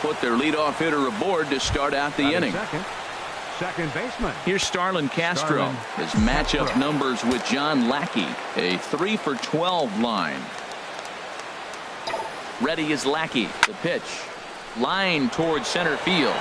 put their leadoff hitter aboard to start out the inning. Second baseman. Here's Starlin Castro. His matchup numbers with John Lackey. A 3 for 12 line. Ready is Lackey. The pitch. Line towards center field.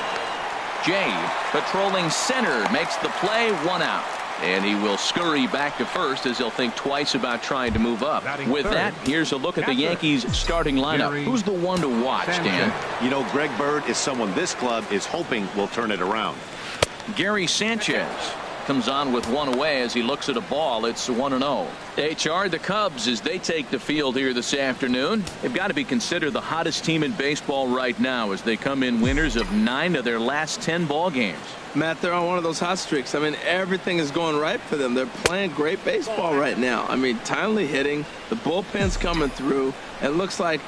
Jay patrolling center makes the play. 1 out. And he will scurry back to first as he'll think twice about trying to move up. With that, here's a look at the Yankees starting lineup. Who's the one to watch, Dan? You know, Greg Bird is someone this club is hoping will turn it around. Gary Sanchez comes on with 1 away as he looks at a ball. It's 1-0. HR, the Cubs, as they take the field here this afternoon, they've got to be considered the hottest team in baseball right now as they come in winners of 9 of their last 10 ball games. Matt, they're on one of those hot streaks. I mean, everything is going right for them. They're playing great baseball right now. I mean, timely hitting, the bullpen's coming through. It looks like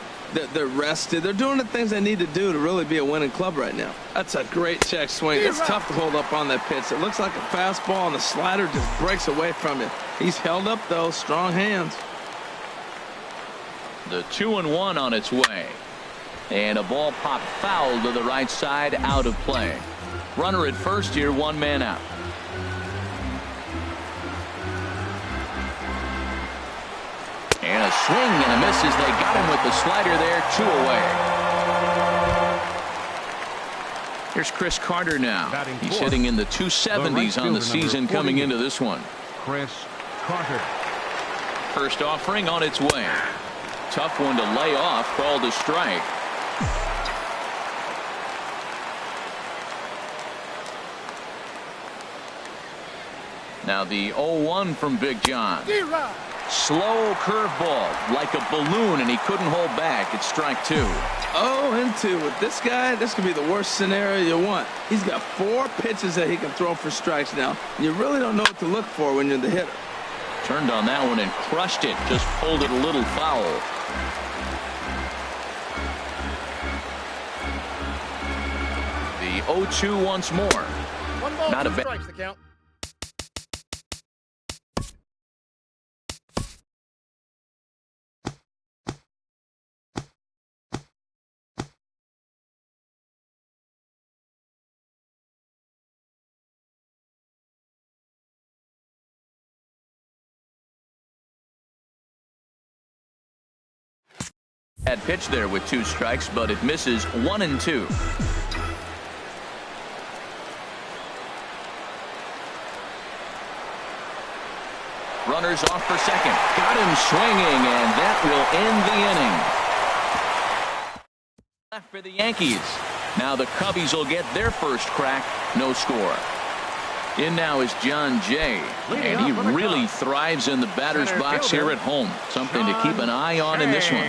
they're rested. They're doing the things they need to do to really be a winning club right now. That's a great check swing. It's tough to hold up on that pitch. It looks like a fastball, and the slider just breaks away from it. He's held up, though. Strong hands. The 2-1 on its way. And a ball popped foul to the right side, out of play. Runner at first here, 1 man out. And a swing and a miss as they got him with the slider there. 2 away. Here's Chris Carter now. He's hitting in the 270s on the season coming into this one. Chris Carter. First offering on its way. Tough one to lay off, called a strike. Now the 0-1 from Big John. Slow curveball like a balloon, and he couldn't hold back. It's strike 2. 0-2 with this guy. This could be the worst scenario you want. He's got 4 pitches that he can throw for strikes now. You really don't know what to look for when you're the hitter. Turned on that one and crushed it. Just pulled it a little foul. The 0-2 once more. 1 ball, not 2 a bad. strikes, the count. Had pitch there with 2 strikes, but it misses. 1-2. Runners off for second. Got him swinging, and that will end the inning. Left for the Yankees. Now the Cubbies will get their first crack. No score. In now is John Jay, and he really thrives in the batter's box here at home. Something to keep an eye on in this one.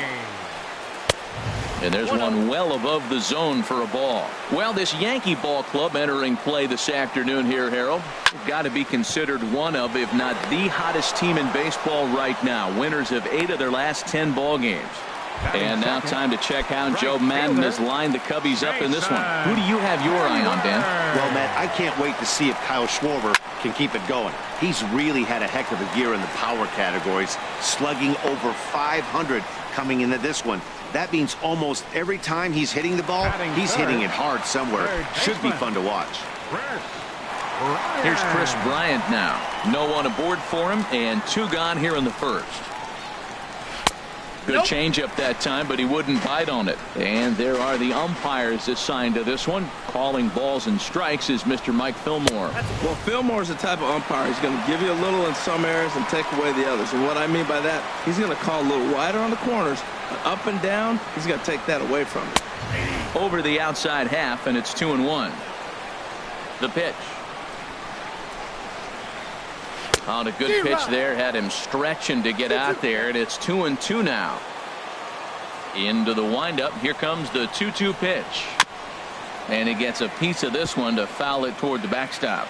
And there's one well above the zone for a ball. Well, this Yankee ball club entering play this afternoon here, Harold, got to be considered one of, if not the hottest team in baseball right now. Winners of 8 of their last 10 ball games. And now time to check how Joe Madden has lined the Cubbies up in this one. Who do you have your eye on, Dan? Well, Matt, I can't wait to see if Kyle Schwarber can keep it going. He's really had a heck of a year in the power categories, slugging over 500 coming into this one. That means almost every time he's hitting the ball, he's hitting it hard somewhere. Should be fun to watch. Here's Chris Bryant now. No one aboard for him, and 2 gone here in the first. Good changeup that time, but he wouldn't bite on it. And there are the umpires assigned to this one. Calling balls and strikes is Mr. Mike Fillmore. Well, Fillmore's the type of umpire. He's going to give you a little in some areas and take away the others. And what I mean by that, he's going to call a little wider on the corners, but up and down, he's going to take that away from you. Over the outside half, and it's 2-1. The pitch. On a good pitch there, had him stretching to get out there, and it's 2-2 now. Into the windup, here comes the 2-2 pitch. And he gets a piece of this one to foul it toward the backstop.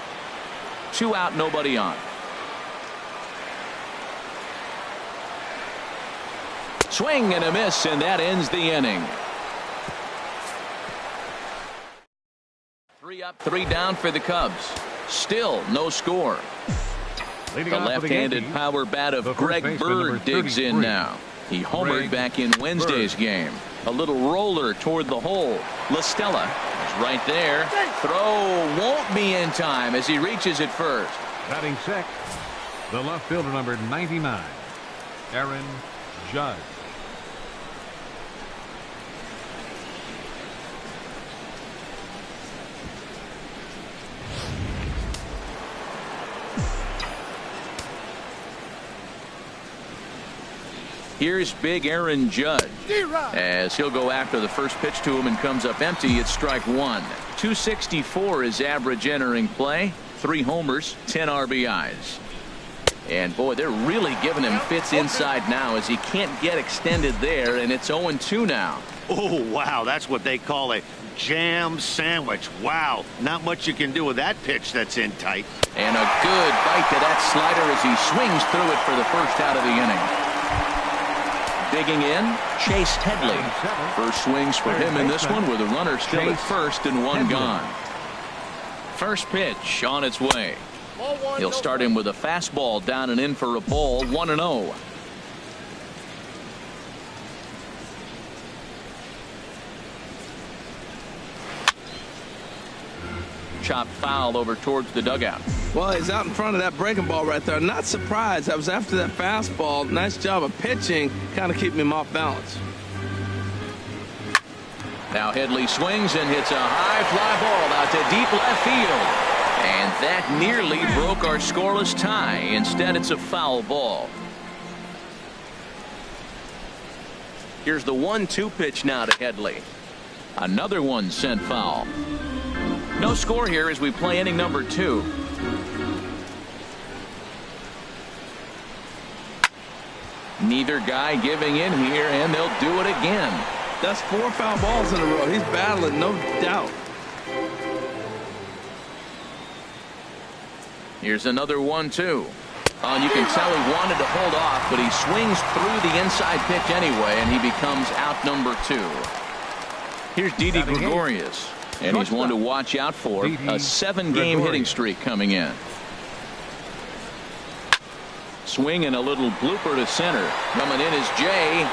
2 out, nobody on. Swing and a miss, and that ends the inning. 3 up, 3 down for the Cubs. Still no score. The left-handed power bat of Greg Bird digs in now. He homered back in Wednesday's game. A little roller toward the hole. La Stella is right there. Throw won't be in time as he reaches it first. Batting sixth, the left fielder, number 99, Aaron Judge. Here's big Aaron Judge as he'll go after the first pitch to him and comes up empty. It's strike one. 264 is average entering play. 3 homers, 10 RBIs. And boy, they're really giving him fits inside now as he can't get extended there, and it's 0-2 now. Oh, wow, that's what they call a jam sandwich. Wow, not much you can do with that pitch that's in tight. And a good bite to that slider as he swings through it for the first out of the inning. Digging in, Chase Headley. First swings for him in this one with a runner still at first and one gone. First pitch on its way. He'll start him with a fastball down and in for a ball. 1-0. Chop foul over towards the dugout. Well, he's out in front of that breaking ball right there. Not surprised. I was after that fastball. Nice job of pitching, kind of keeping him off balance. Now Headley swings and hits a high fly ball out to deep left field. And that nearly broke our scoreless tie. Instead, it's a foul ball. Here's the 1-2 pitch now to Headley. Another one sent foul. No score here as we play inning number 2. Neither guy giving in here, and they'll do it again. That's 4 foul balls in a row. He's battling, no doubt. Here's another 1-2. And you can tell he wanted to hold off, but he swings through the inside pitch anyway, and he becomes out number 2. Here's Didi Gregorius. And he's one to watch out for. A 7-game hitting streak coming in. Swing and a little blooper to center. Coming in is Jay.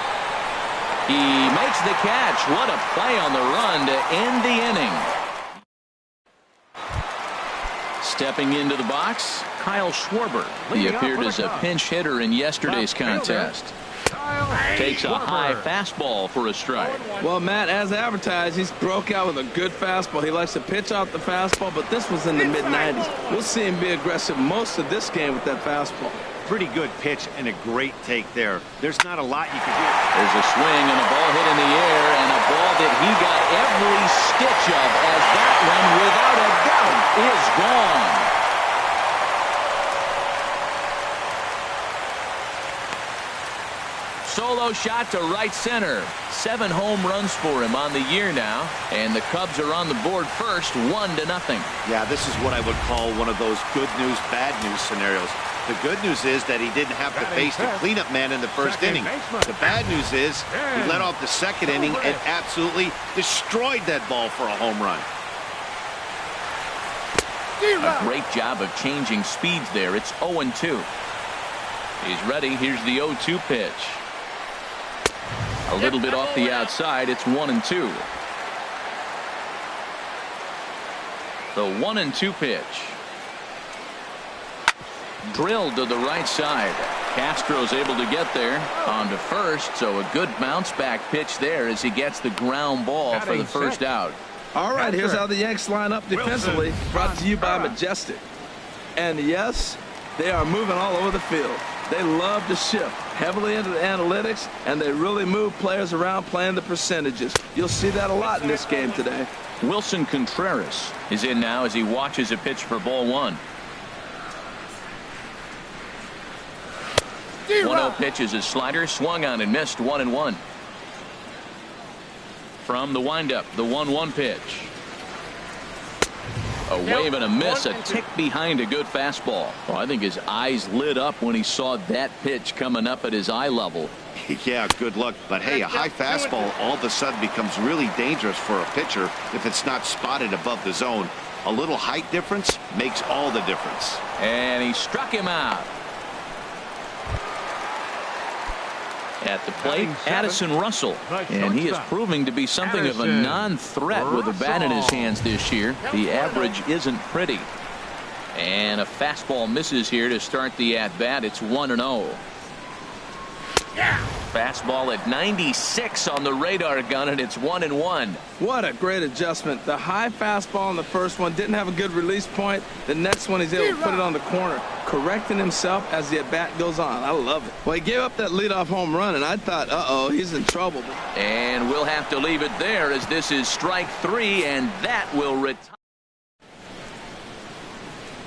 He makes the catch. What a play on the run to end the inning. Stepping into the box, Kyle Schwarber. He appeared as a pinch hitter in yesterday's contest. Takes a high fastball for a strike. Well, Matt, as advertised, he's broke out with a good fastball. He likes to pitch out the fastball, but this was in the mid-90s. We'll see him be aggressive most of this game with that fastball. Pretty good pitch and a great take there. There's not a lot you can do. There's a swing and a ball hit in the air, and a ball that he got every stitch of, as that one, without a doubt, is gone. Solo shot to right center. 7 home runs for him on the year now, and the Cubs are on the board first, 1-0. Yeah, this is what I would call one of those good news, bad news scenarios. The good news is that he didn't have to face the cleanup man in the first inning. The bad news is he led off the second inning and absolutely destroyed that ball for a home run. A great job of changing speeds there. It's 0-2. He's ready. Here's the 0-2 pitch. A little bit off the outside. It's 1-2. The 1-2 pitch. Drilled to the right side. Castro's able to get there on to first, so a good bounce back pitch there as he gets the ground ball for the first out. All right, here's how the Yanks line up defensively, brought to you by Majestic. And yes, they are moving all over the field. They love to shift heavily into the analytics, and they really move players around playing the percentages. You'll see that a lot in this game today. Wilson Contreras is in now as he watches a pitch for ball 1. 1-0 pitch is a slider, swung on and missed. 1-1. From the windup, the 1-1 pitch. A wave and a miss, a tick behind a good fastball. Well, I think his eyes lit up when he saw that pitch coming up at his eye level. Yeah, good luck. But hey, a high fastball all of a sudden becomes really dangerous for a pitcher if it's not spotted above the zone. A little height difference makes all the difference. And he struck him out. At the plate, Addison Russell, and he is proving to be something of a non-threat with a bat in his hands this year. The average isn't pretty. And a fastball misses here to start the at-bat. It's 1-0. Fastball at 96 on the radar gun, and it's 1-1. What a great adjustment. The high fastball in the first one didn't have a good release point. The next one he's able to put it on the corner, correcting himself as the at-bat goes on. I love it. Well, he gave up that leadoff home run, and I thought, uh-oh, he's in trouble. And we'll have to leave it there as this is strike 3, and that will retire.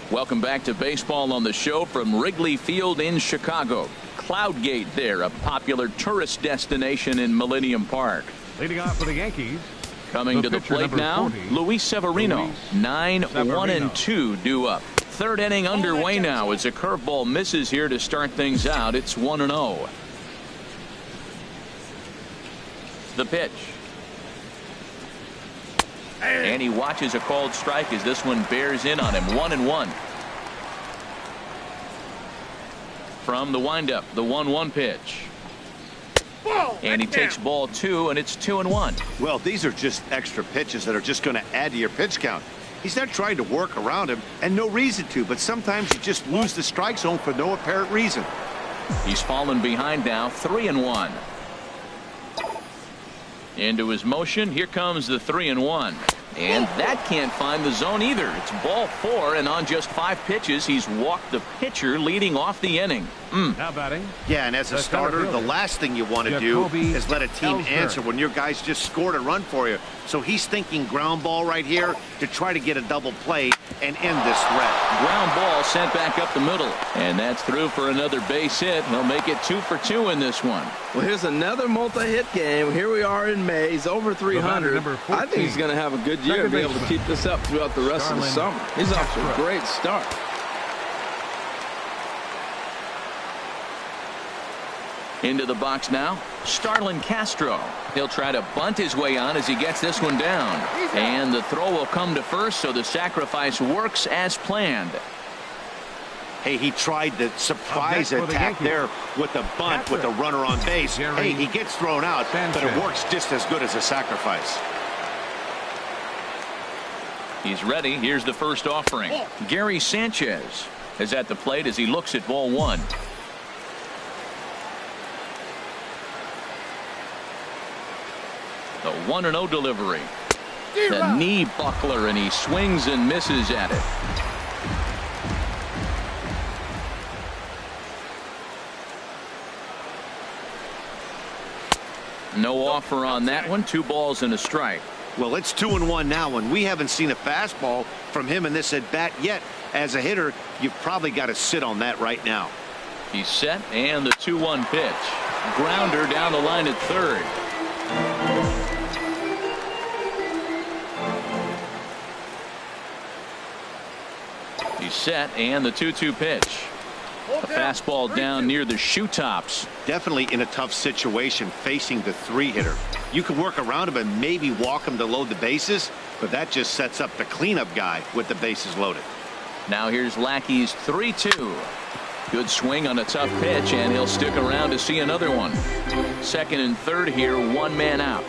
Welcome back to baseball on the show from Wrigley Field in Chicago. Cloud Gate there, a popular tourist destination in Millennium Park. Leading off for the Yankees. Coming to the plate now, 40, Luis Severino. 9-1-2 due up. Third inning underway now as a curveball misses here to start things out. It's 1-0. The pitch. And he watches a called strike as this one bears in on him. 1-1. From the windup, the 1-1 pitch. And he takes ball 2, and it's 2-1. Well, these are just extra pitches that are just going to add to your pitch count. He's not trying to work around him, and no reason to, but sometimes you just lose the strike zone for no apparent reason. He's fallen behind now, 3-1. Into his motion, here comes the 3-1. And that can't find the zone either. It's ball 4, and on just 5 pitches, he's walked the pitcher leading off the inning. Now batting. Yeah, and as a starter, the last thing you want to do is let a team answer when your guys just scored a run for you. So he's thinking ground ball right here to try to get a double play and end this threat. Ground ball sent back up the middle, and that's through for another base hit. He'll make it 2 for 2 in this one. Well, here's another multi-hit game. Here we are in May. He's over 300. I think he's going to have a good year and be able to keep this up throughout the rest of the summer. He's off to a great start. Into the box now, Starlin Castro. He'll try to bunt his way on as he gets this one down. And the throw will come to first, so the sacrifice works as planned. Hey, he tried the surprise attack there with the bunt with the runner on base. Hey, he gets thrown out, but it works just as good as a sacrifice. He's ready. Here's the first offering. Gary Sanchez is at the plate as he looks at ball 1. The 1-0 delivery. The knee buckler, and he swings and misses at it. No offer on that one. 2 balls and a strike. Well, it's 2-1 now, and we haven't seen a fastball from him in this at bat yet. As a hitter, you've probably got to sit on that right now. He's set, and the 2-1 pitch. Grounder down the line at third. He's set, and the 2-2 pitch. A fastball down near the shoe tops. Definitely in a tough situation facing the 3-hitter. You can work around him and maybe walk him to load the bases, but that just sets up the cleanup guy with the bases loaded. Now here's Lackey's 3-2. Good swing on a tough pitch, and he'll stick around to see another one. Second and third here, 1 man out.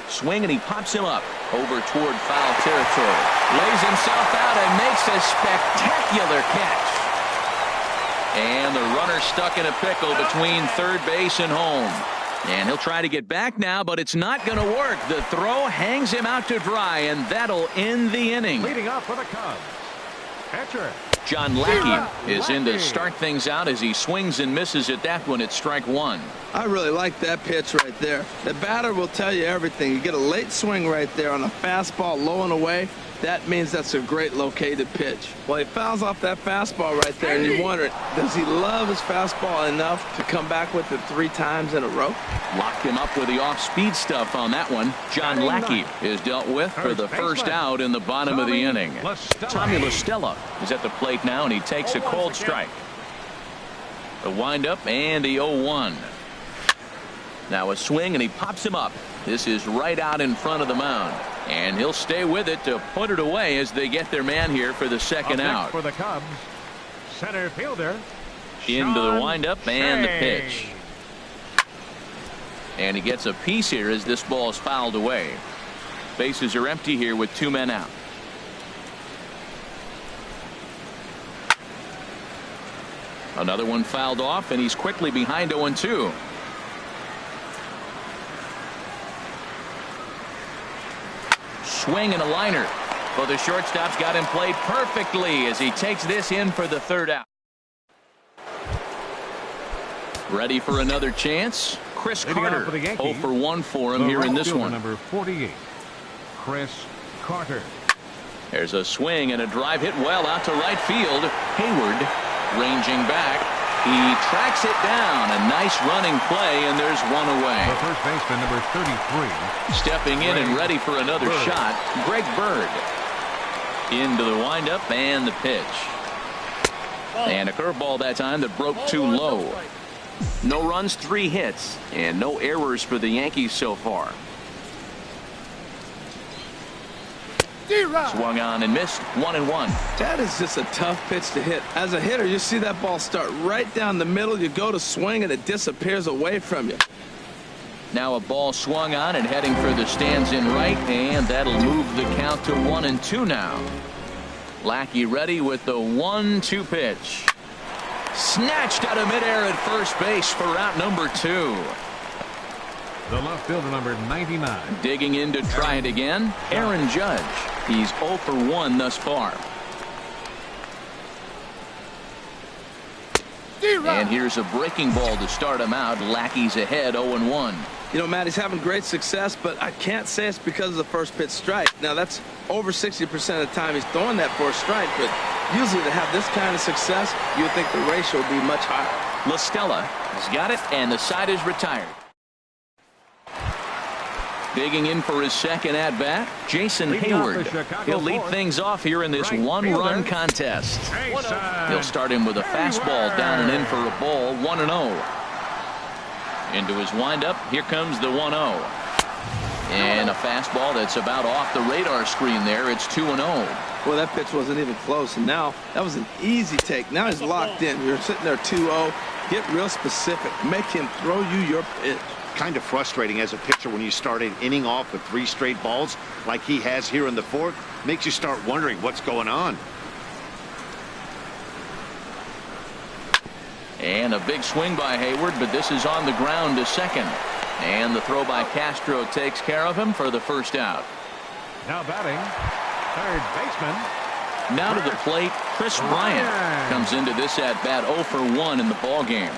Swing, and he pops him up over toward foul territory. Lays himself out and makes a spectacular catch. And the runner stuck in a pickle between third base and home. And he'll try to get back now, but it's not going to work. The throw hangs him out to dry, and that'll end the inning. Leading up for the Cubs, catcher John Lackey is in to start things out as he swings and misses at that one at strike 1. I really like that pitch right there. The batter will tell you everything. You get a late swing right there on a fastball low and away. That means that's a great located pitch. Well, he fouls off that fastball right there, and you wonder, does he love his fastball enough to come back with it 3 times in a row? Locked him up with the off-speed stuff on that one. John Lackey is dealt with for the first out in the bottom of the inning. Tommy La Stella is at the plate now, and he takes a cold strike. The windup and the 0-1. Now a swing, and he pops him up. This is right out in front of the mound. And he'll stay with it to put it away as they get their man here for the second out. For the Cubs, center fielder. Into the Sean windup and the Shea. pitch. And he gets a piece here as this ball is fouled away. Bases are empty here with 2 men out. Another one fouled off, and he's quickly behind 0-2. Swing and a liner. Well, the shortstop's got him played perfectly as he takes this in for the 3rd out. Ready for another chance. Chris Leading off Carter, for the Yankees, 0 for 1 for him The here in right this fielder, one. number 48, Chris Carter. There's a swing and a drive hit well out to right field. Hayward ranging back. He tracks it down. A nice running play, and there's one away. The first baseman, number 33. Stepping in and ready for another Bird. shot, Greg Bird. Into the windup and the pitch. And a curveball that time that broke too low. No runs, 3 hits, and no errors for the Yankees so far. Swung on and missed. 1-1. That is just a tough pitch to hit. As a hitter, you see that ball start right down the middle. You go to swing, and it disappears away from you. Now a ball swung on and heading for the stands in right, and that'll move the count to 1-2 now. Lackey ready with the 1-2 pitch. Snatched out of midair at first base for out number 2. The left fielder, number 99. Digging in to try it again, Aaron Judge. He's 0 for 1 thus far. And here's a breaking ball to start him out. Lackey's ahead 0-1. You know, Matt, he's having great success, but I can't say it's because of the first pitch strike. Now, that's over 60% of the time he's throwing that for a strike, but usually to have this kind of success, you would think the ratio would be much higher. La Stella has got it, and the side is retired. Digging in for his second at-bat, Jason Leading off Hayward. the Chicago He'll lead fourth. things off here in this Right one-run fielder. contest. Jason He'll start him with a fastball down and in for a ball, 1-0. Into his windup, here comes the 1-0. And a fastball that's about off the radar screen there. It's 2-0. Well, that pitch wasn't even close, and now that was an easy take. Now he's locked in. You're sitting there 2-0. Get real specific. Make him throw you your pitch. Kind of frustrating as a pitcher when you start an inning off with 3 straight balls like he has here in the 4th. Makes you start wondering what's going on. And a big swing by Hayward, but this is on the ground to second. And the throw by Castro takes care of him for the first out. Now batting, third baseman. Now to the plate, Chris Bryant comes into this at-bat 0 for 1 in the ballgame.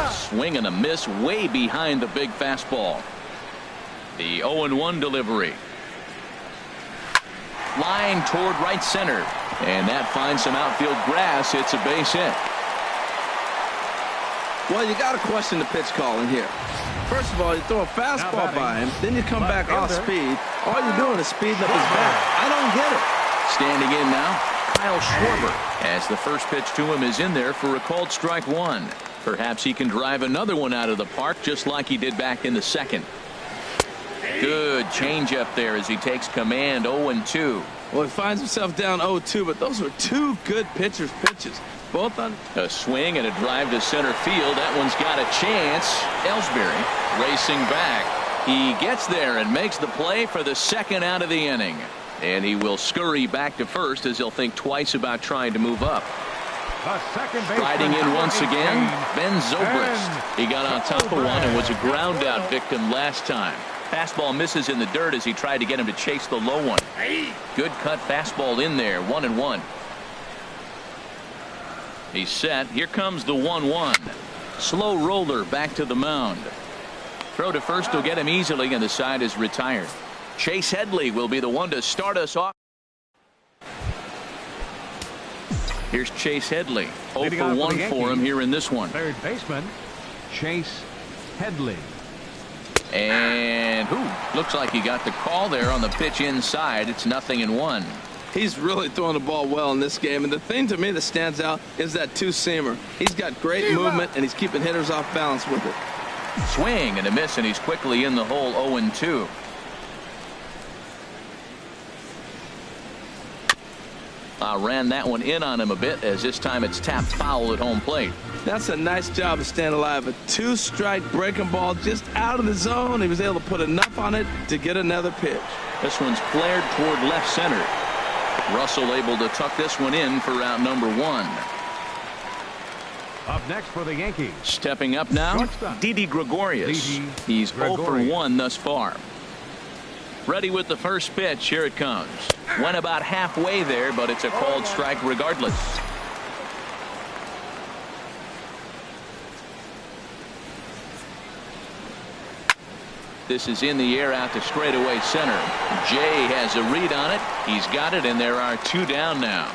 Swing and a miss way behind the big fastball. The 0-1 delivery. Line toward right center. And that finds some outfield grass. It's a base hit. Well, you got to question the pitch calling here. First of all, you throw a fastball by him, then you come back off speed. All you're doing is speeding up his bat. I don't get it. Standing in now, Kyle Schwarber, as the first pitch to him is in there for a called strike 1. Perhaps he can drive another one out of the park just like he did back in the second. Good changeup there as he takes command. 0-2. Well, he finds himself down 0-2, but those were 2 good pitchers' pitches. Both on A swing and a drive to center field. That one's got a chance. Ellsbury racing back. He gets there and makes the play for the second out of the inning. And he will scurry back to first as he'll think twice about trying to move up. The second baseman, Riding in once again, Ben Zobrist. Ben He got on top of one and was a Zobrist. ground out victim last time. Fastball misses in the dirt as he tried to get him to chase the low one. Good cut fastball in there. 1-1. He's set. Here comes the 1-1. Slow roller back to the mound. Throw to first will get him easily, and the side is retired. Chase Headley will be the one to start us off. Here's Chase Headley. 0 Leading for off for 1 the for him Yankees. here in this one. Third baseman, Chase Headley. And looks like he got the call there on the pitch inside. It's 0-1. He's really throwing the ball well in this game, and the thing to me that stands out is that 2-seamer. He's got great movement, and he's keeping hitters off balance with it. Swing and a miss, and he's quickly in the hole. 0-2. Ran that one in on him a bit, as this time it's tapped foul at home plate. That's a nice job of staying alive. A 2-strike breaking ball just out of the zone. He was able to put enough on it to get another pitch. This one's flared toward left center. Russell able to tuck this one in for out number 1. Up next for the Yankees. Stepping up now, Shortstop. Didi Gregorius. Didi He's 0 for Gregorius. 1 thus far. Ready with the first pitch. Here it comes. Went about halfway there, but it's a called strike regardless. This is in the air out to straightaway center. Jay has a read on it. He's got it, and there are 2 down now.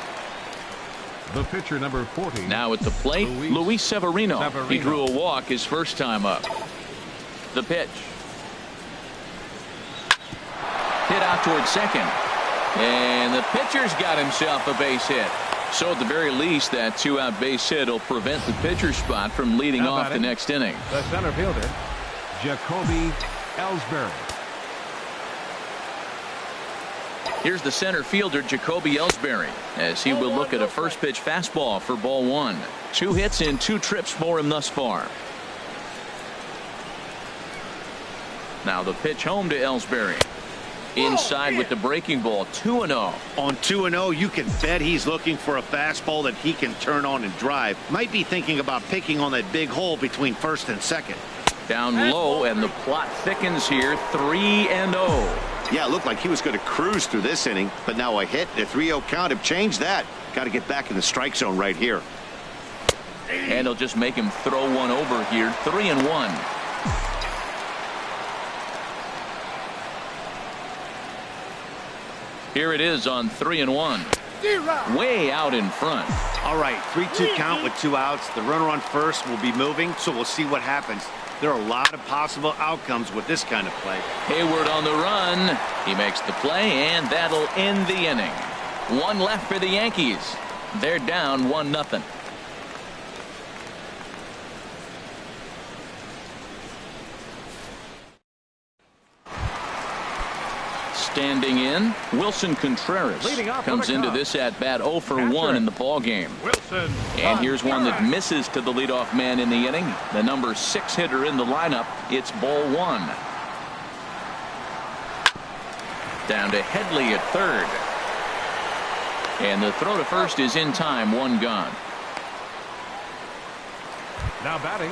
The pitcher, number 40. Now at the plate, Luis Severino. He drew a walk his first time up. The pitch. Hit out toward second. And the pitcher's got himself a base hit. So at the very least, that 2-out base hit will prevent the pitcher spot from leading off the next inning. The center fielder, Jacoby Ellsbury. Here's the center fielder, Jacoby Ellsbury, as he will look at a first pitch fastball for ball 1. 2 hits in 2 trips for him thus far. Now the pitch home to Ellsbury. Inside with the breaking ball, 2-0. On 2-0, you can bet he's looking for a fastball that he can turn on and drive. Might be thinking about picking on that big hole between first and second. Down low, and the plot thickens here, 3-0. Yeah, it looked like he was going to cruise through this inning, but now a hit, a 3-0 count have changed that. Got to get back in the strike zone right here. And they'll just make him throw one over here, 3-1. Here it is on 3-1. Way out in front. All right, 3-2 count with 2 outs. The runner on first will be moving, so we'll see what happens. There are a lot of possible outcomes with this kind of play. Hayward on the run. He makes the play, and that'll end the inning. 1 left for the Yankees. They're down 1-0. Standing in, Wilson Contreras comes into this at bat 0 for 1 in the ball game. Wilson. And here's one that misses to the leadoff man in the inning. The number 6 hitter in the lineup. It's ball 1. Down to Headley at third. And the throw to first is in time. 1 gone. Now batting.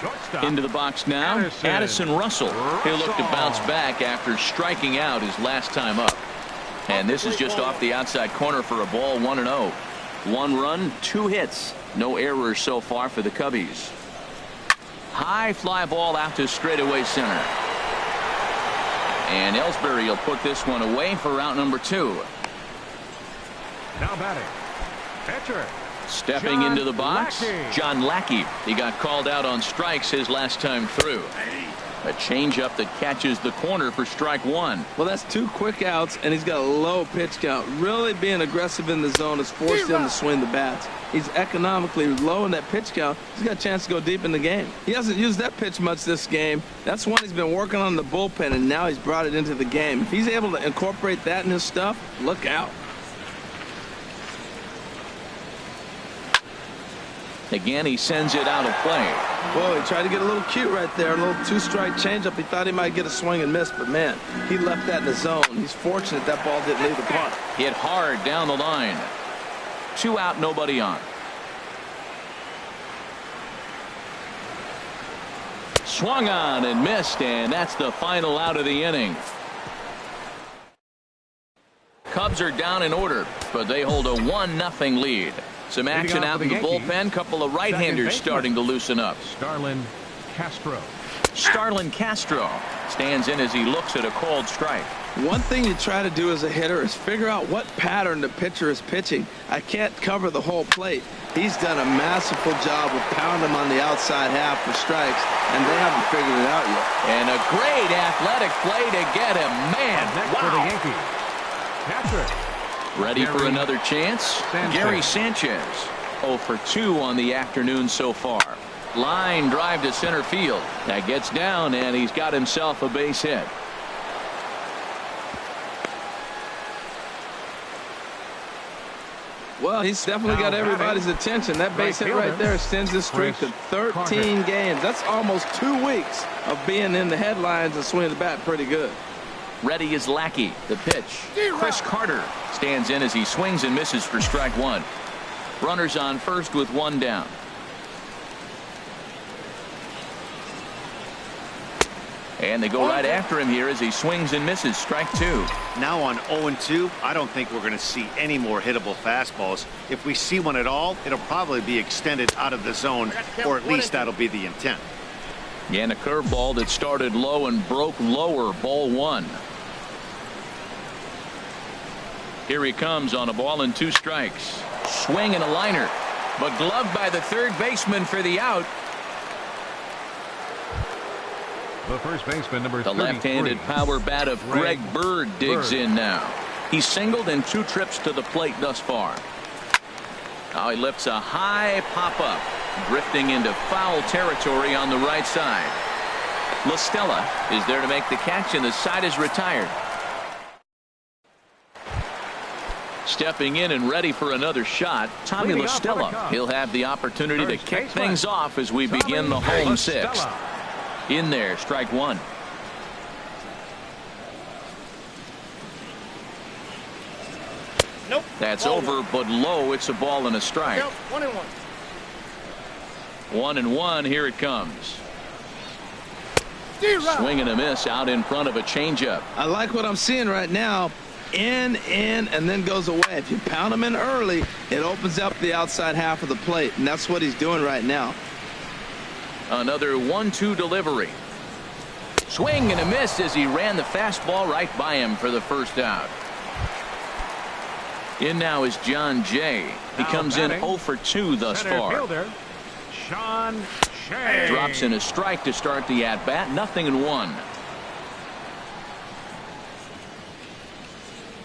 Shortstop. Into the box now, Addison Russell. He'll look to bounce back after striking out his last time up. And this is just off the outside corner for a ball, 1-0. 1 run, 2 hits. No errors so far for the Cubbies. High fly ball out to straightaway center. And Ellsbury will put this one away for out number 2. Now batting. Pitcher. Stepping into the box, Lackey. John Lackey. He got called out on strikes his last time through. A changeup that catches the corner for strike 1. Well, that's 2 quick outs, and he's got a low pitch count. Really being aggressive in the zone has forced him to swing the bats. He's economically low in that pitch count. He's got a chance to go deep in the game. He hasn't used that pitch much this game. That's one he's been working on in the bullpen, and now he's brought it into the game. If he's able to incorporate that in his stuff, look out. Again, he sends it out of play. Whoa, he tried to get a little cute right there. A little 2-strike changeup. He thought he might get a swing and miss, but man, he left that in the zone. He's fortunate that ball didn't leave the park. Hit hard down the line. 2 out, nobody on. Swung on and missed, and that's the final out of the inning. Cubs are down in order, but they hold a 1-0 lead. Some action out in the bullpen. Couple of right-handers starting to loosen up. Starlin Castro. Starlin Castro stands in as he looks at a called strike. One thing you try to do as a hitter is figure out what pattern the pitcher is pitching. I can't cover the whole plate. He's done a masterful job of pounding him on the outside half for strikes, and they haven't figured it out yet. And a great athletic play to get him. Man, Next for the Yankees. Catcher. Ready for Gary another chance? Sanchez. Gary Sanchez. 0 for 2 on the afternoon so far. Line drive to center field. That gets down, and he's got himself a base hit. Well, he's definitely got everybody's attention. That base hit right there extends his streak to 13 games. That's almost 2 weeks of being in the headlines and swinging the bat pretty good. Ready is Lackey. The pitch. Chris Carter stands in as he swings and misses for strike one. Runners on first with one down. And they go right after him here as he swings and misses. Strike two. Now on 0-2, I don't think we're going to see any more hittable fastballs. If we see one at all, it'll probably be extended out of the zone, or at least that'll be the intent. And a curveball that started low and broke lower. Ball one. Here he comes on a ball and 2 strikes. Swing and a liner, but gloved by the third baseman for the out. The first baseman, number 33. The left-handed power bat of Greg Bird digs in now. He's singled in 2 trips to the plate thus far. Now he lifts a high pop-up, drifting into foul territory on the right side. La Stella is there to make the catch, and the side is retired. Stepping in and ready for another shot, Tommy La Stella. He'll have the opportunity to kick things off as we begin the home 6th. In there, strike one. Nope. That's over, but low. It's a ball and a strike. Nope. 1-1. 1-1. Here it comes. Swing and a miss out in front of a changeup. I like what I'm seeing right now. In, and then goes away. If you pound him in early, it opens up the outside half of the plate, and that's what he's doing right now. Another 1-2 delivery. Swing and a miss as he ran the fastball right by him for the first out. In now is John Jay. He comes in 0 for 2 thus far. Fielder, Sean Shea. Drops in a strike to start the at-bat. 0-1.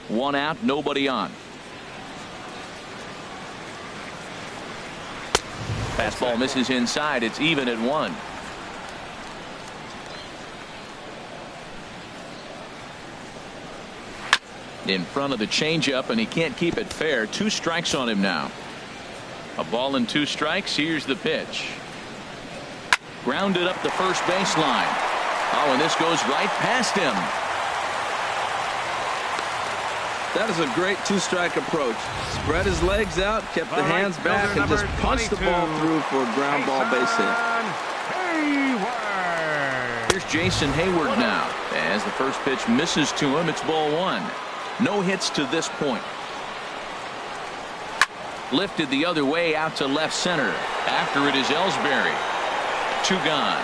1 out, nobody on. Fastball misses inside. It's even at 1. In front of the changeup, and he can't keep it fair. 2 strikes on him now. A ball and 2 strikes. Here's the pitch. Grounded up the first baseline. Oh, and this goes right past him. That is a great 2-strike approach. Spread his legs out, kept the hands back, and just punched the ball through for a ground ball base hit. Here's Jason Hayward now. As the first pitch misses to him, it's ball 1. No hits to this point. Lifted the other way out to left center. After it is Ellsbury. 2 gone.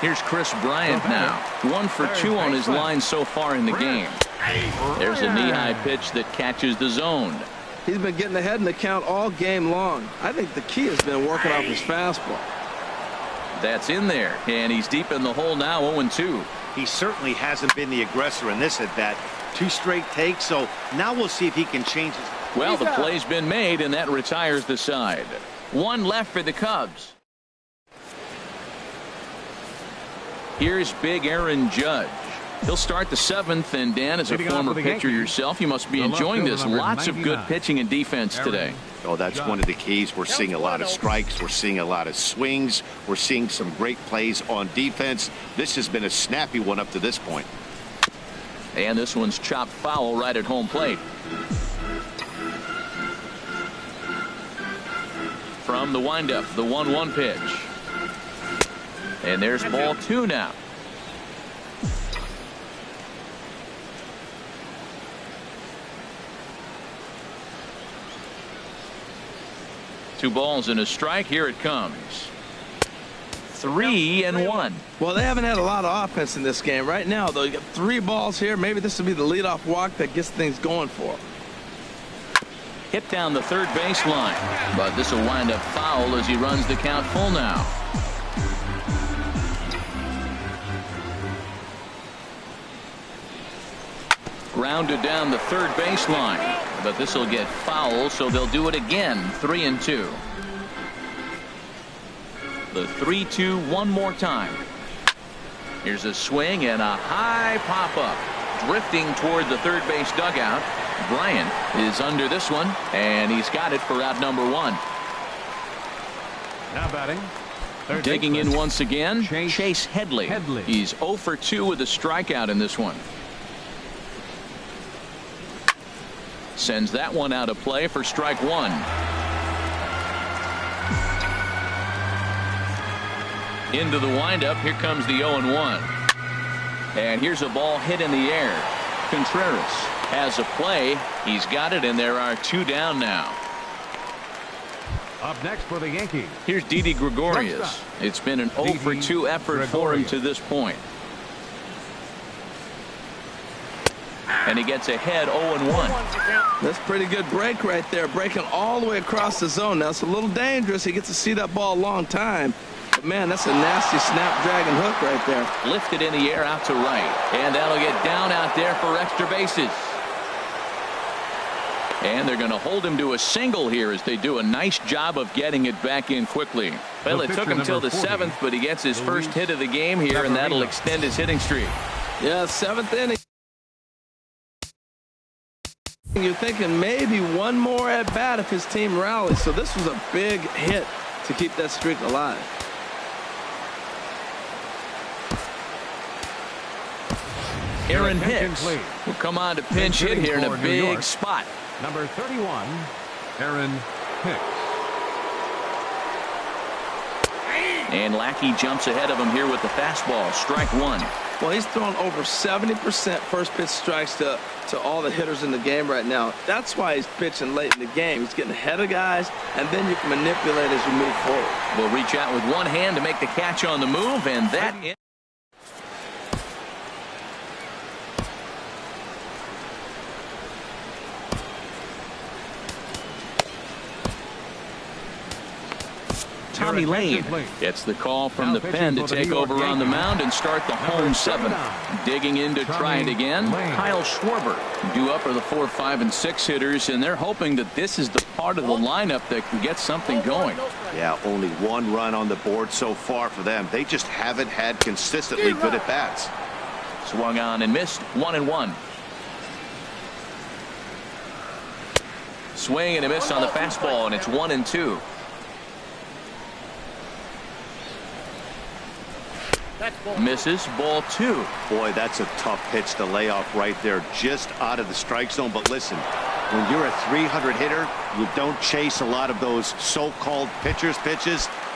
Here's Chris Bryant now. 1 for 2 on his line so far in the game. There's a knee-high pitch that catches the zone. He's been getting ahead in the count all game long. I think the key has been working off his fastball. That's in there, and he's deep in the hole now. 0-2. He certainly hasn't been the aggressor in this at-bat. 2 straight takes, so now we'll see if he can change his... Well, the play's been made, and that retires the side. 1 left for the Cubs. Here's big Aaron Judge. He'll start the 7th, and Dan, as a former pitcher yourself, you must be enjoying this. Lots of good pitching and defense today. Oh, that's one of the keys. We're seeing a lot of strikes. We're seeing a lot of swings. We're seeing some great plays on defense. This has been a snappy one up to this point. And this one's chopped foul right at home plate. From the windup, the 1-1 pitch. And there's ball 2 now. Two balls and a strike. Here it comes. 3-1. Well, they haven't had a lot of offense in this game. Right now, though, you got 3 balls here. Maybe this will be the leadoff walk that gets things going for them. Hit down the third baseline, but this will wind up foul as he runs the count full now. Grounded down the third baseline, but this will get foul, so they'll do it again. 3-2. The 3-2 one more time. Here's a swing and a high pop-up. Drifting toward the third base dugout. Bryant is under this one, and he's got it for out number 1. Now batting. Digging in once again, Chase Headley. He's 0 for 2 with a strikeout in this one. Sends that one out of play for strike 1. Into the windup. Here comes the 0-1. And here's a ball hit in the air. Contreras has a play. He's got it, and there are 2 down now. Up next for the Yankees. Here's Didi Gregorius. It's been an 0 for 2 effort for him to this point. And he gets ahead 0-1. That's pretty good break right there. Breaking all the way across the zone. Now, it's a little dangerous. He gets to see that ball a long time. But, man, that's a nasty snapdragon hook right there. Lifted in the air out to right. And that'll get down out there for extra bases. And they're going to hold him to a single here as they do a nice job of getting it back in quickly. Well, it took him till the 7th, but he gets his first hit of the game here, and that'll extend his hitting streak. Yeah, 7th inning. You're thinking maybe one more at bat if his team rallies. So this was a big hit to keep that streak alive. Aaron Hicks will come on to pinch hit here in a big spot. Number 31, Aaron Hicks. And Lackey jumps ahead of him here with the fastball. Strike 1. Well, he's thrown over 70% first pitch strikes to all the hitters in the game right now. That's why he's pitching late in the game. He's getting ahead of guys, and then you can manipulate as you move forward. Will reach out with one hand to make the catch on the move, and that is. Tommy Lane gets the call from the pen to take over on the mound and start the home 7th. Digging in to try it again, Kyle Schwarber. Due up are the 4, 5, and 6 hitters, and they're hoping that this is the part of the lineup that can get something going. Yeah, only 1 run on the board so far for them. They just haven't had consistently good at bats. Swung on and missed. 1-1. Swing and a miss on the fastball, and it's 1-2. Misses. Ball 2. Boy, that's a tough pitch to lay off right there, just out of the strike zone. But listen, when you're a 300 hitter, you don't chase a lot of those so-called pitches.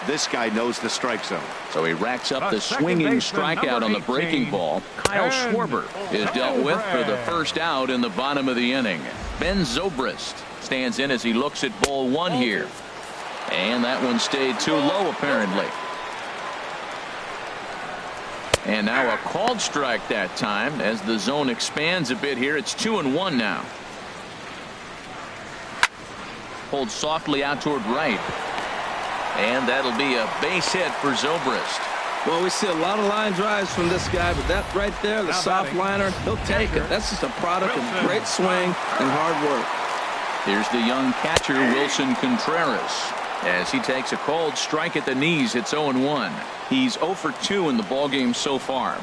This guy knows the strike zone. So he racks up the swinging strikeout on the breaking ball. Kyle Schwarber is dealt with for the first out in the bottom of the inning. Ben Zobrist stands in as he looks at ball 1 here. And that one stayed too low apparently. And now a called strike that time as the zone expands a bit here. It's 2-1 now. Pulled softly out toward right. And that'll be a base hit for Zobrist. Well, we see a lot of line drives from this guy, but that right there, the soft liner, he'll take it. That's just a product of great swing and hard work. Here's the young catcher, Wilson Contreras. As he takes a cold strike at the knees, it's 0-1. He's 0 for 2 in the ballgame so far.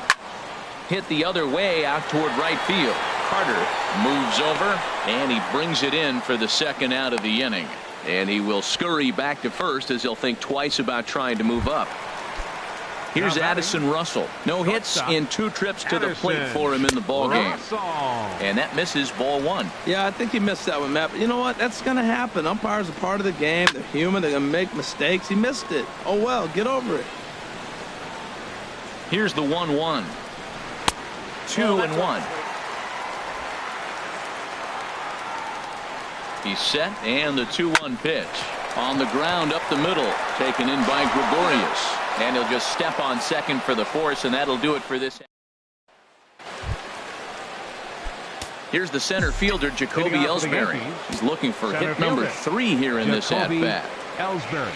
Hit the other way out toward right field. Carter moves over, and he brings it in for the second out of the inning. And he will scurry back to first as he'll think twice about trying to move up. Here's Addison Russell. No hits in 2 trips to the plate for him in the ballgame. And that misses ball 1. Yeah, I think he missed that one, Matt. But you know what? That's going to happen. Umpires are part of the game. They're human. They're going to make mistakes. He missed it. Oh, well, get over it. Here's the 1-1. 2-1. He's set, and the 2-1 pitch. On the ground up the middle, taken in by Gregorius. And he'll just step on second for the force, and that'll do it for this. Here's the center fielder, Jacoby Ellsbury. He's looking for hit number 3 here in this at-bat. Ellsbury.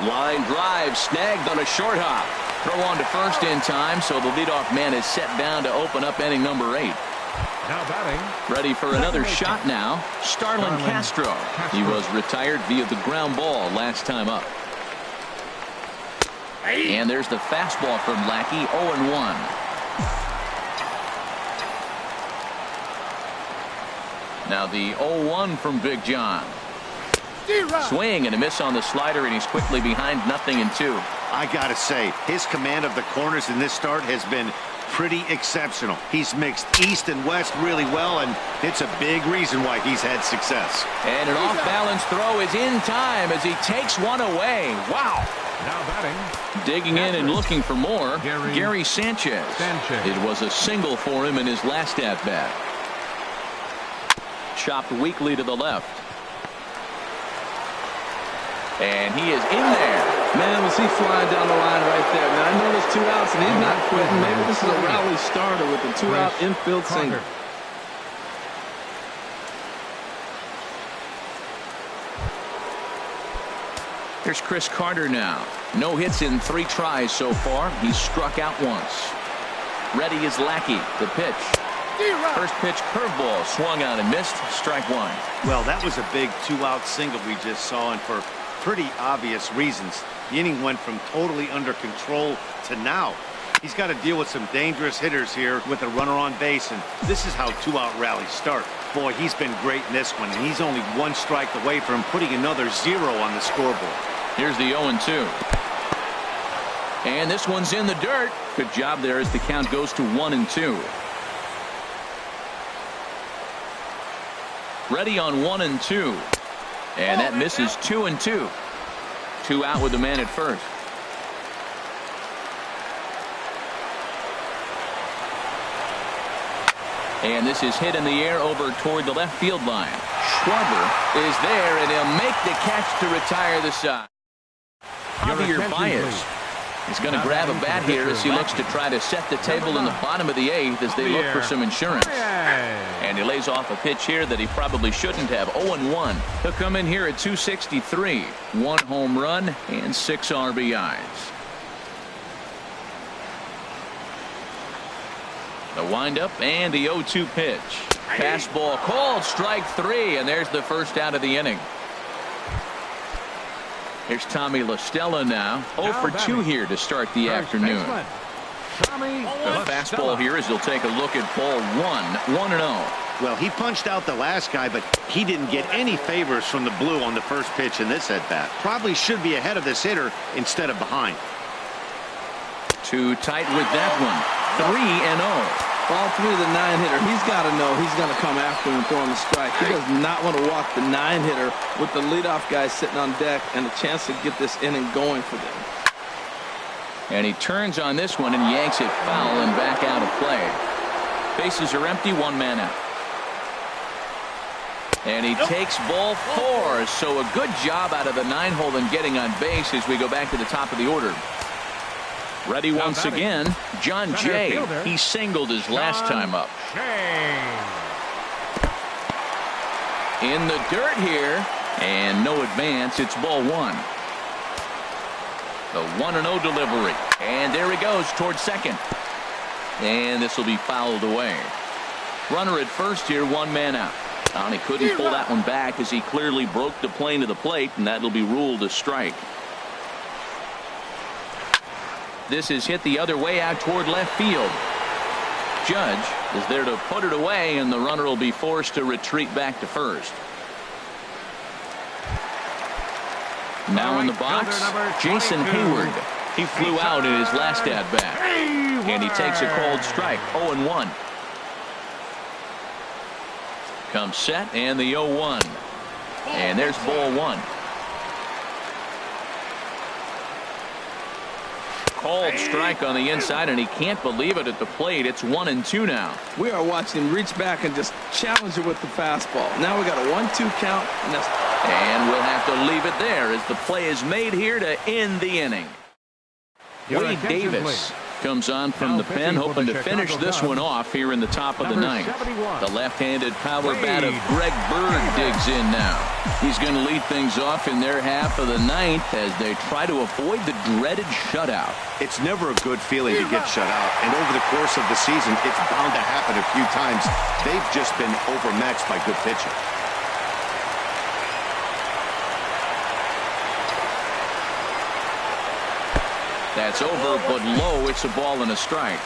Line drive, snagged on a short hop. Throw on to first in time, so the leadoff man is set down to open up inning number 8. Now batting. Ready for another shot now, Starlin Castro. He was retired via the ground ball last time up. And there's the fastball from Lackey, 0-1. Now the 0-1 from Big John. Swing and a miss on the slider, and he's quickly behind 0-2. I gotta say, his command of the corners in this start has been pretty exceptional. He's mixed east and west really well, and it's a big reason why he's had success. And an off-balance throw is in time as he takes one away. Wow. Now batting. Digging in and looking for more, Gary Sanchez. It was a single for him in his last at-bat. Chopped weakly to the left. And he is in there. Man, was he flying down the line right there. Man, I know there's 2 outs, and he's not quitting. Maybe this is a rally starter with the 2-out infield single. Here's Chris Carter now. No hits in 3 tries so far. He's struck out once. Ready is Lackey. The pitch. First pitch curveball swung out and missed. Strike 1. Well, that was a big 2-out single we just saw, and for pretty obvious reasons. The inning went from totally under control to now. He's got to deal with some dangerous hitters here with a runner on base, and this is how 2-out rallies start. Boy, he's been great in this one, and he's only 1 strike away from putting another 0 on the scoreboard. Here's the 0-2. And this one's in the dirt. Good job there as the count goes to 1-2. Ready on 1-2. And that misses 2-2. 2 out with the man at first. And this is hit in the air over toward the left field line. Schwarber is there, and he'll make the catch to retire the side. Javier Baez is going to grab a bat here as he looks to try to set the table in the bottom of the 8th as they look for some insurance. And he lays off a pitch here that he probably shouldn't have. 0-1. He'll come in here at 263. 1 home run and 6 RBIs. The windup and the 0-2 pitch. Fastball called, strike 3, and there's the first out of the inning. Here's Tommy La Stella now. 0 for 2 here to start the afternoon. The fastball here as he'll take a look at ball 1. 1-0. Well, he punched out the last guy, but he didn't get any favors from the blue on the first pitch in this at-bat. Probably should be ahead of this hitter instead of behind. Too tight with that one. 3-0. Ball 3 to the 9-hitter. He's got to know he's going to come after him and throw him a strike. He does not want to walk the 9-hitter with the leadoff guy sitting on deck and a chance to get this inning going for them. And he turns on this one and yanks it foul and back out of play. Bases are empty, 1 man out. And he takes ball 4. So a good job out of the 9-hole in getting on base as we go back to the top of the order. Ready once again, John Jay. He singled his last time up. In the dirt here, and no advance. It's ball 1. The 1-0 delivery, and there he goes towards second. And this will be fouled away. Runner at first here, 1 man out. And he couldn't pull that one back as he clearly broke the plane to the plate, and that'll be ruled a strike. This is hit the other way out toward left field. Judge is there to put it away, and the runner will be forced to retreat back to first. Now in the box, Jason Hayward. He flew out in his last at-bat. And he takes a called strike. 0-1. Comes set, and the 0-1. And there's ball 1. Called strike on the inside, and he can't believe it at the plate. It's 1-2 now. We are watching him reach back and just challenge it with the fastball. Now we got a 1-2 count, and we'll have to leave it there as the play is made here to end the inning. Wade Davis comes on from the pen, hoping to finish this one off here in the top of the 9th. The left-handed power bat of Greg Bird digs in now. He's going to lead things off in their half of the 9th as they try to avoid the dreaded shutout. It's never a good feeling to get shut out, and over the course of the season, it's bound to happen a few times. They've just been overmatched by good pitching. That's over, but low. It's a ball and a strike.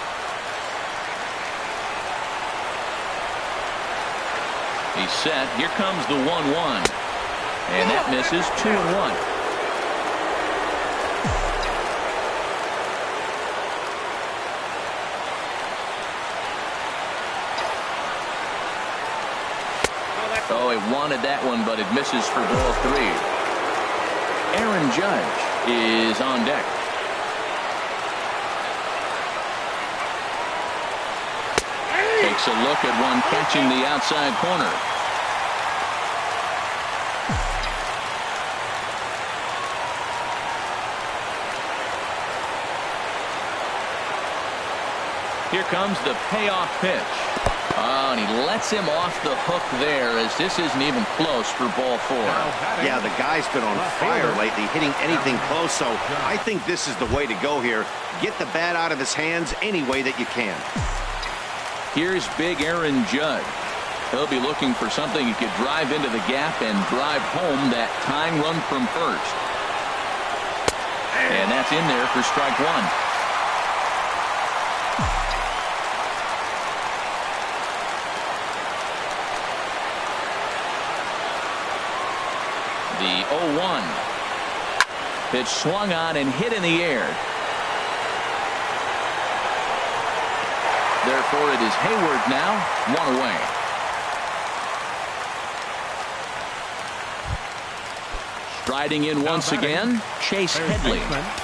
He's set. Here comes the 1-1. And that misses. 2-1. Oh, he wanted that one, but it misses for ball 3. Aaron Judge is on deck. Takes a look at one catching the outside corner. Here comes the payoff pitch. Oh, and he lets him off the hook there, as this isn't even close for ball 4. Yeah, the guy's been on fire lately, hitting anything close, so I think this is the way to go here. Get the bat out of his hands any way that you can. Here's big Aaron Judge. He'll be looking for something he could drive into the gap and drive home that tying run from first. And that's in there for strike 1. The 0-1. Pitch swung on and hit in the air. Therefore, it is Hayward now, 1 away. Striding in once again, Chase Headley.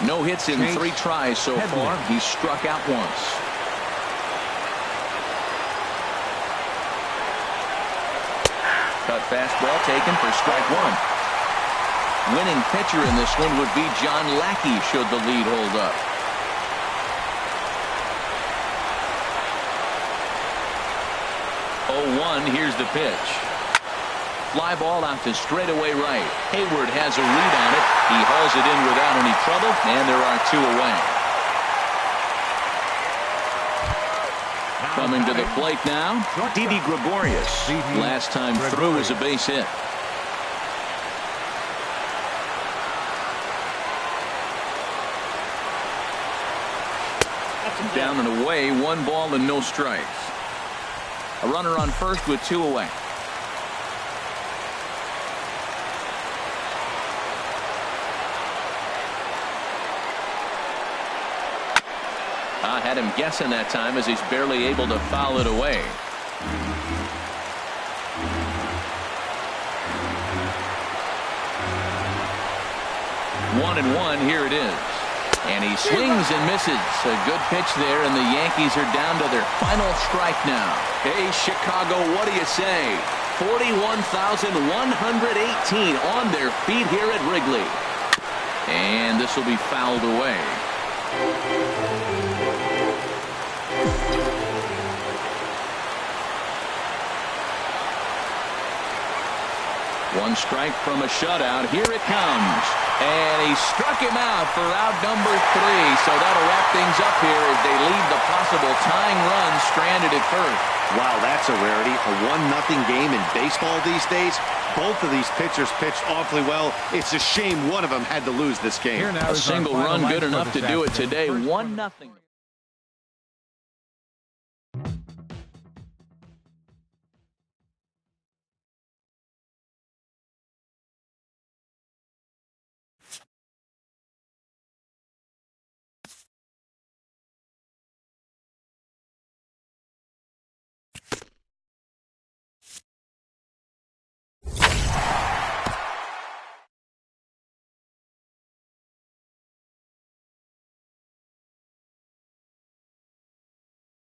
No hits in 3 tries so far. He's struck out once. Cut fastball taken for strike 1. Winning pitcher in this one would be John Lackey should the lead hold up. Here's the pitch. Fly ball out to straightaway right. Hayward has a read on it. He hauls it in without any trouble, and there are 2 away. Coming to the plate now, Didi Gregorius. Last time through was a base hit. Down and away, 1 ball and no strikes. A runner on first with 2 away. I had him guessing that time, as he's barely able to foul it away. 1-1, here it is. And he swings and misses. A good pitch there, and the Yankees are down to their final strike now. Hey, Chicago, what do you say? 41,118 on their feet here at Wrigley. And this will be fouled away. One strike from a shutout. Here it comes. And he struck him out for out number 3. So that'll wrap things up here as they leave the possible tying run stranded at first. Wow, that's a rarity. A 1-0 game in baseball these days. Both of these pitchers pitched awfully well. It's a shame one of them had to lose this game. A single run good enough to do it today. 1-0.